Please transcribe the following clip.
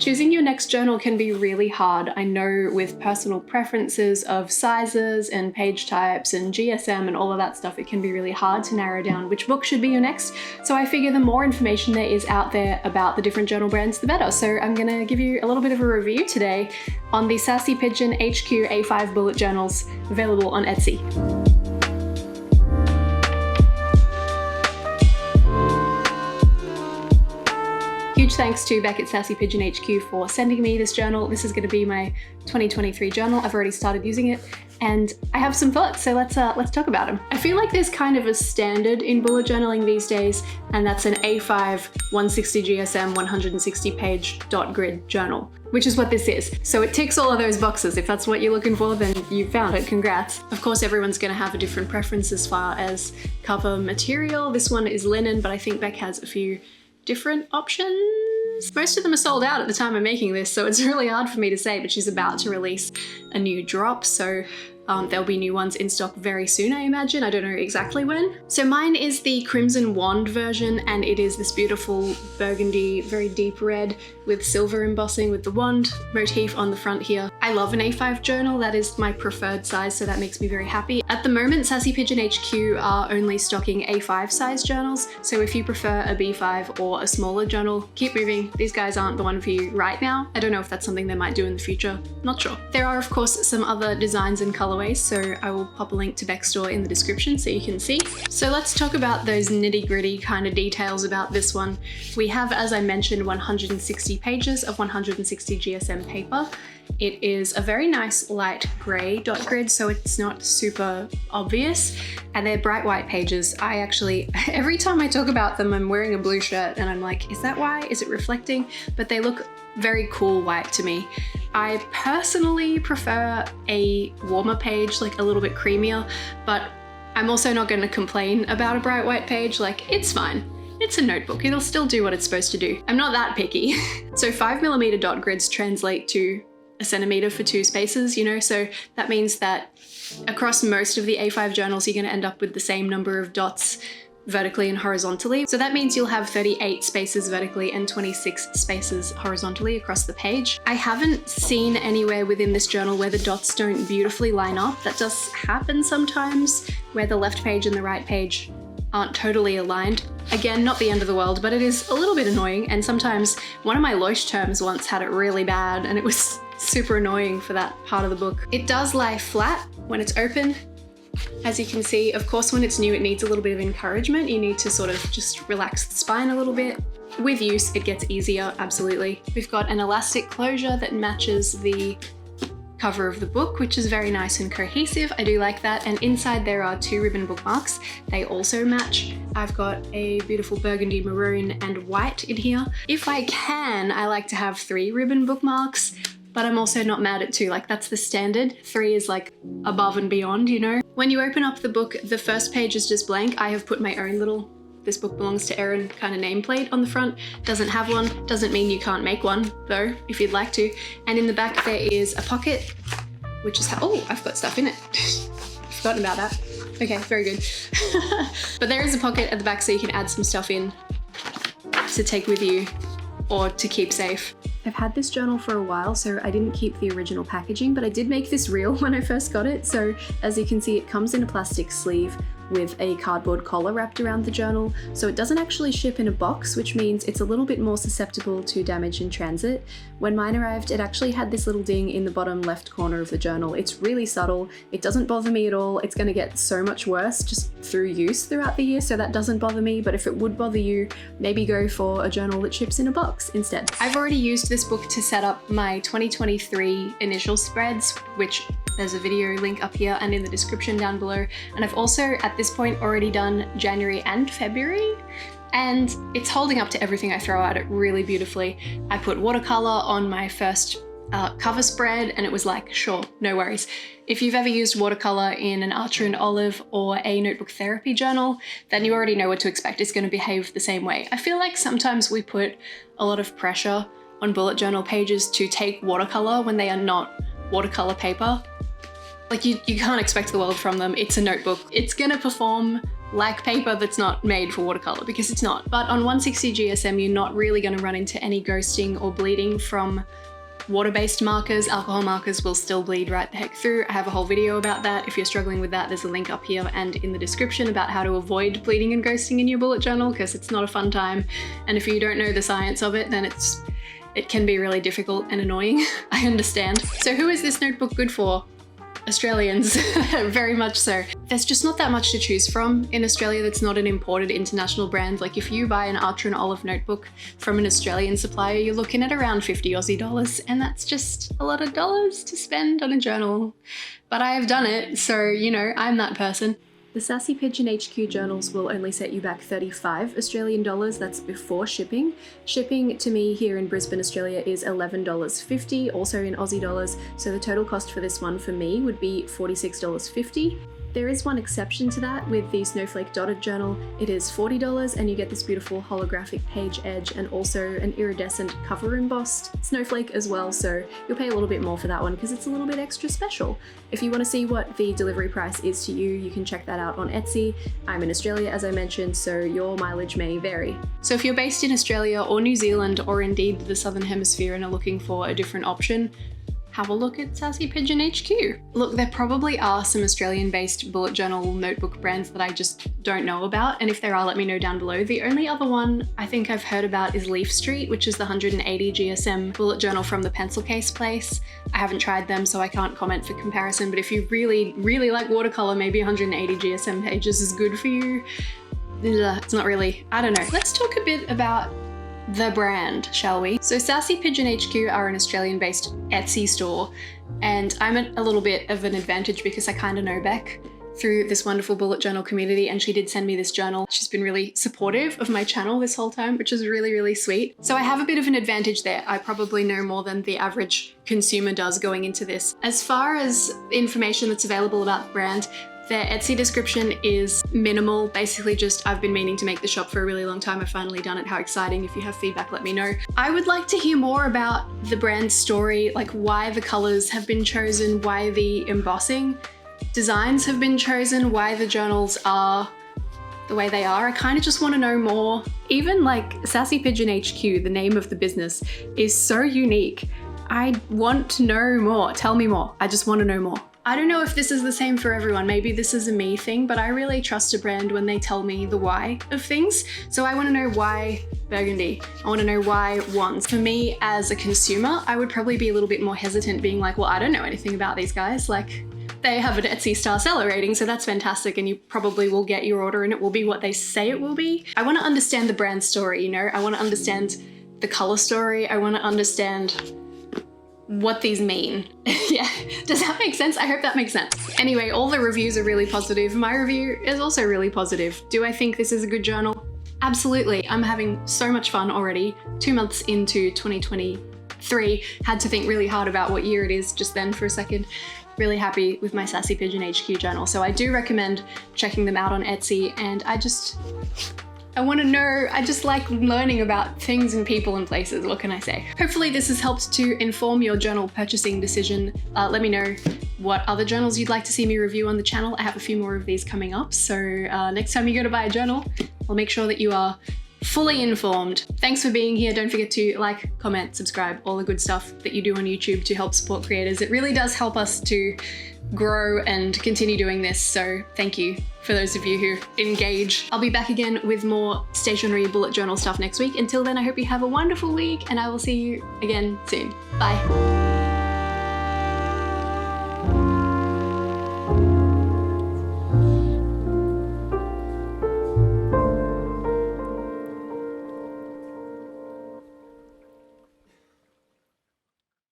Choosing your next journal can be really hard. I know with personal preferences of sizes and page types and GSM and all of that stuff, it can be really hard to narrow down which book should be your next. So I figure the more information there is out there about the different journal brands, the better. So I'm gonna give you a little bit of a review today on the Sassy Pigeon HQ A5 bullet journals available on Etsy. Huge thanks to Beck at Sassy Pigeon HQ for sending me this journal. This is going to be my 2023 journal. I've already started using it and I have some thoughts, so let's talk about them. I feel like there's kind of a standard in bullet journaling these days, and that's an A5 160 GSM 160 page dot grid journal, which is what this is. So it ticks all of those boxes. If that's what you're looking for, then you found it, congrats. Of course, everyone's gonna have a different preference as far as cover material. This one is linen, but I think Beck has a few different options. Most of them are sold out at the time I'm making this, so it's really hard for me to say, but she's about to release a new drop, so there'll be new ones in stock very soon, I imagine. I don't know exactly when. So mine is the Crimson Wand version, and it is this beautiful burgundy, very deep red with silver embossing with the wand motif on the front here. I love an A5 journal. That is my preferred size, so that makes me very happy. At the moment, Sassy Pigeon HQ are only stocking A5 size journals, so if you prefer a B5 or a smaller journal, keep moving. These guys aren't the one for you right now. I don't know if that's something they might do in the future. Not sure. There are, of course, some other designs and colorways, so I will pop a link to Beck's store in the description so you can see. So let's talk about those nitty-gritty kind of details about this one. We have, as I mentioned, 160 pages of 160 GSM paper. It is a very nice light grey dot grid, so it's not super obvious, and they're bright white pages. I actually, every time I talk about them, I'm wearing a blue shirt and I'm like, is that why? Is it reflecting? But they look very cool white to me. I personally prefer a warmer page, like a little bit creamier, but I'm also not going to complain about a bright white page. Like, it's fine. It's a notebook. It'll still do what it's supposed to do. I'm not that picky. So 5mm dot grids translate to a centimeter for 2 spaces, you know, so that means that across most of the A5 journals, you're going to end up with the same number of dots vertically and horizontally. So that means you'll have 38 spaces vertically and 26 spaces horizontally across the page. I haven't seen anywhere within this journal where the dots don't beautifully line up. That does happen sometimes, where the left page and the right page aren't totally aligned. Again, not the end of the world, but it is a little bit annoying, and sometimes one of my Loesch terms once had it really bad and it was super annoying for that part of the book. It does lie flat when it's open. As you can see, of course, when it's new, it needs a little bit of encouragement. You need to sort of just relax the spine a little bit. With use, it gets easier, absolutely. We've got an elastic closure that matches the cover of the book, which is very nice and cohesive. I do like that. And inside there are 2 ribbon bookmarks. They also match. I've got a beautiful burgundy, maroon, and white in here. If I can, I like to have 3 ribbon bookmarks, but I'm also not mad at 2. Like, that's the standard. 3 is like above and beyond, you know? When you open up the book, the first page is just blank. I have put my own little "this book belongs to Erin" kind of nameplate on the front. Doesn't have one, doesn't mean you can't make one though, if you'd like to. And in the back there is a pocket, which is oh, I've got stuff in it. Forgotten about that. Okay, very good. But there is a pocket at the back so you can add some stuff in to take with you or to keep safe. I've had this journal for a while, so I didn't keep the original packaging, but I did make this real when I first got it. So as you can see, it comes in a plastic sleeve with a cardboard collar wrapped around the journal, so it doesn't actually ship in a box, which means it's a little bit more susceptible to damage in transit. When mine arrived, it actually had this little ding in the bottom left corner of the journal. It's really subtle, it doesn't bother me at all. It's going to get so much worse just through use throughout the year, so that doesn't bother me, but if it would bother you, maybe go for a journal that ships in a box instead. I've already used this book to set up my 2023 initial spreads, which there's a video link up here and in the description down below. And I've also, at this point, already done January and February, and it's holding up to everything I throw at it really beautifully. I put watercolor on my first cover spread, and it was like, sure, no worries. If you've ever used watercolor in an Archer and Olive or a notebook therapy journal, then you already know what to expect. It's going to behave the same way. I feel like sometimes we put a lot of pressure on bullet journal pages to take watercolor when they are not watercolor paper. Like, you can't expect the world from them. It's a notebook. It's gonna perform like paper that's not made for watercolor, because it's not. But on 160 GSM, you're not really going to run into any ghosting or bleeding from water-based markers. Alcohol markers will still bleed right the heck through. I have a whole video about that. If you're struggling with that, there's a link up here and in the description about how to avoid bleeding and ghosting in your bullet journal, because it's not a fun time. And if you don't know the science of it, then it can be really difficult and annoying. I understand. So who is this notebook good for? Australians, very much so. There's just not that much to choose from in Australia that's not an imported international brand. Like if you buy an Archer and Olive notebook from an Australian supplier, you're looking at around 50 Aussie dollars, and that's just a lot of dollars to spend on a journal. But I have done it, so you know, I'm that person. The Sassy Pigeon HQ journals will only set you back 35 Australian dollars, that's before shipping. Shipping to me here in Brisbane, Australia is $11.50, also in Aussie dollars, so the total cost for this one for me would be $46.50. There is one exception to that with the Snowflake Dotted Journal. It is $40 and you get this beautiful holographic page edge and also an iridescent cover embossed snowflake as well, so you'll pay a little bit more for that one because it's a little bit extra special. If you want to see what the delivery price is to you, you can check that out on Etsy. I'm in Australia, as I mentioned, so your mileage may vary. So if you're based in Australia or New Zealand or indeed the Southern Hemisphere and are looking for a different option, have a look at Sassy Pigeon HQ. Look, there probably are some Australian-based bullet journal notebook brands that I just don't know about, and if there are, let me know down below. The only other one I think I've heard about is Leaf Street, which is the 180 GSM bullet journal from the Pencil Case place. I haven't tried them, so I can't comment for comparison, but if you really, really like watercolor, maybe 180 GSM pages is good for you. It's not really, I don't know. Let's talk a bit about the brand, shall we? So Sassy Pigeon HQ are an Australian-based Etsy store, and I'm at a little bit of an advantage because I kind of know Beck through this wonderful bullet journal community, and she did send me this journal. She's been really supportive of my channel this whole time, which is really, really sweet. So I have a bit of an advantage there. I probably know more than the average consumer does going into this. As far as information that's available about the brand, their Etsy description is minimal, basically just, I've been meaning to make the shop for a really long time, I've finally done it, how exciting. If you have feedback, let me know. I would like to hear more about the brand story, like why the colors have been chosen, why the embossing designs have been chosen, why the journals are the way they are. I kind of just want to know more. Even like Sassy Pigeon HQ, the name of the business, is so unique. I want to know more. Tell me more. I just want to know more. I don't know if this is the same for everyone, maybe this is a me thing, but I really trust a brand when they tell me the why of things. So I want to know why burgundy. I want to know why wands. For me as a consumer, I would probably be a little bit more hesitant being like, well, I don't know anything about these guys. Like, they have an Etsy star seller rating, so that's fantastic, and you probably will get your order and it will be what they say it will be. I want to understand the brand story, you know? I want to understand the color story. I want to understand what these mean. Yeah, does that make sense? I hope that makes sense. Anyway, all the reviews are really positive. My review is also really positive. Do I think this is a good journal? Absolutely. I'm having so much fun already. 2 months into 2023, had to think really hard about what year it is just then for a second. Really happy with my Sassy Pigeon HQ journal. So I do recommend checking them out on Etsy, and I want to know, I just like learning about things and people and places, what can I say? Hopefully this has helped to inform your journal purchasing decision. Let me know what other journals you'd like to see me review on the channel. I have a few more of these coming up, so next time you go to buy a journal, I'll make sure that you are fully informed. Thanks for being here. Don't forget to like, comment, subscribe, all the good stuff that you do on YouTube to help support creators. It really does help us to grow and continue doing this, so thank you for those of you who engage. I'll be back again with more stationery bullet journal stuff next week. Until then, I hope you have a wonderful week, and I will see you again soon. Bye.